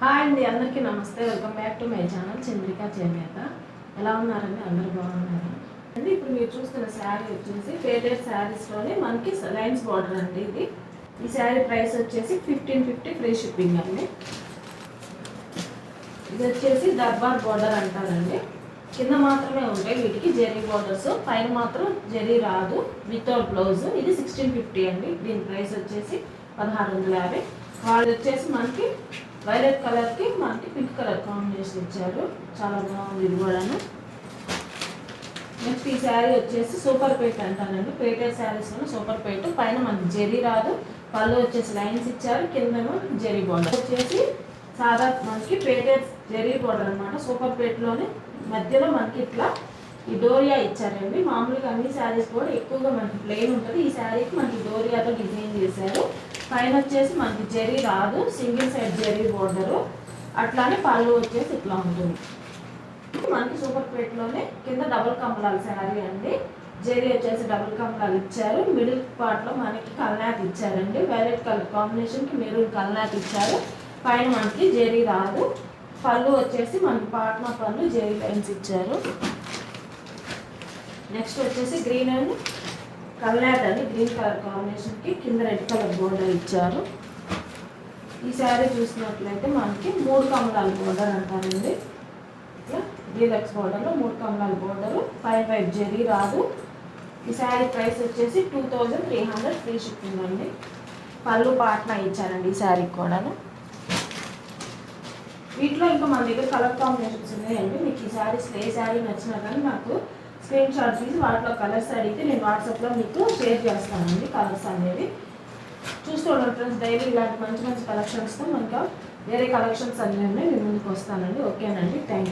Hi అండి, అందరికీ నమస్తే. Welcome back to my channel Chandrika చేనేత. ఎలా ఉన్నారండి? అందరూ బాగున్నారు అండి. ఇప్పుడు మీరు చూస్తున్న శారీ వచ్చేసి పేటెడ్ శారీస్లోనే మనకి లైన్స్ బార్డర్ అండి. ఈ శారీ ప్రైస్ వచ్చేసి 1550 ఫ్రీ షిప్పింగ్ అండి. ఇది వచ్చేసి దర్బార్ బార్డర్ అంటారండి. కింద మాత్రమే ఉంటాయి వీటికి జెరీ బార్డర్స్, పైన మాత్రం జెరీ రాదు, వితౌట్ బ్లౌజ్. ఇది 1650 అండి. దీని ప్రైస్ వచ్చేసి 1650. వాళ్ళు వచ్చేసి మనకి వైలెట్ కలర్కి మనకి పింక్ కలర్ కాంబినేషన్ ఇచ్చారు. చాలా బాగుంది ఇది కూడాను. నెక్స్ట్ ఈ శారీ వచ్చేసి సూపర్ పేట్ అంటానండి. పేటెడ్ శారీస్లో సూపర్ పేట్. పైన మనకి జెరీ రాదు, పళ్ళు వచ్చేసి లైన్స్ ఇచ్చారు, కిందను జెరీ బార్డర్ వచ్చేసి సాదా మనకి పేటెడ్ జెరీ బార్డర్ అనమాట. సూపర్ పేట్లోనే మధ్యలో మనకి ఇట్లా ఈ డోరియా ఇచ్చారండి. మామూలుగా అన్ని శారీస్ కూడా ఎక్కువగా మనకి ప్లెయిన్ ఉంటుంది. ఈ శారీకి మనకి డోరియాతో డిజైన్ చేశారు. పైన వచ్చేసి మనకి జెరీ రాదు, సింగిల్ సైడ్ జెరీ బోర్డరు. అట్లానే పళ్ళు వచ్చేసి ఇట్లా ఉంటుంది. మనకి సూపర్ ప్లేట్లోనే కింద డబుల్ కమలాల శారీ అండి. జెరీ వచ్చేసి డబుల్ కమలాలు ఇచ్చారు. మిడిల్ పార్ట్లో మనకి కల్నాథ్ ఇచ్చారండి. వైలెట్ కలర్ కాంబినేషన్కి మెరూన్ కల్నాథ్ ఇచ్చారు. పైన మనకి జెరీ రాదు. పళ్ళు వచ్చేసి మనకి పాట్నా పళ్ళు జెరీ లైన్స్ ఇచ్చారు. నెక్స్ట్ వచ్చేసి గ్రీన్ అండ్ కల్నాథ్ అండి. గ్రీన్ కలర్ కాంబినేషన్కి కింద రెడ్ కలర్ బోర్డర్ ఇచ్చారు. ఈ శారీ చూసినట్లయితే మనకి 3 కమలాల బోర్డర్ అంటారండి. ఇట్లా డీలక్స్ బోర్డర్లో 3 కమలాల బోర్డరు, 5 జెరీ రాదు. ఈ శారీ ప్రైస్ వచ్చేసి 2300 ఫ్రీ షిప్పింగ్ అండి. పళ్ళు పాట్నా ఇచ్చారండి ఈ శారీకి కూడాను. వీటిలో ఇంకా మన దగ్గర కలర్ కాంబినేషన్స్ ఉన్నాయండి. మీకు ఈ శారీస్ ఏ శారీ నచ్చినా కానీ నాకు స్క్రీన్ షాట్ తీసి వాటిలో కలర్స్ అడిగితే నేను వాట్సాప్లో మీకు షేర్ చేస్తానండి. కలర్స్ అనేవి చూస్తూ ఉండండి ఫ్రెండ్స్. డైలీ ఇలాంటి మంచి మంచి కలెక్షన్స్తో మనకు వేరే కలెక్షన్స్ అన్నీ ఉన్నాయి, నేను ముందుకు వస్తానండి. ఓకేనండి, థ్యాంక్ యూ.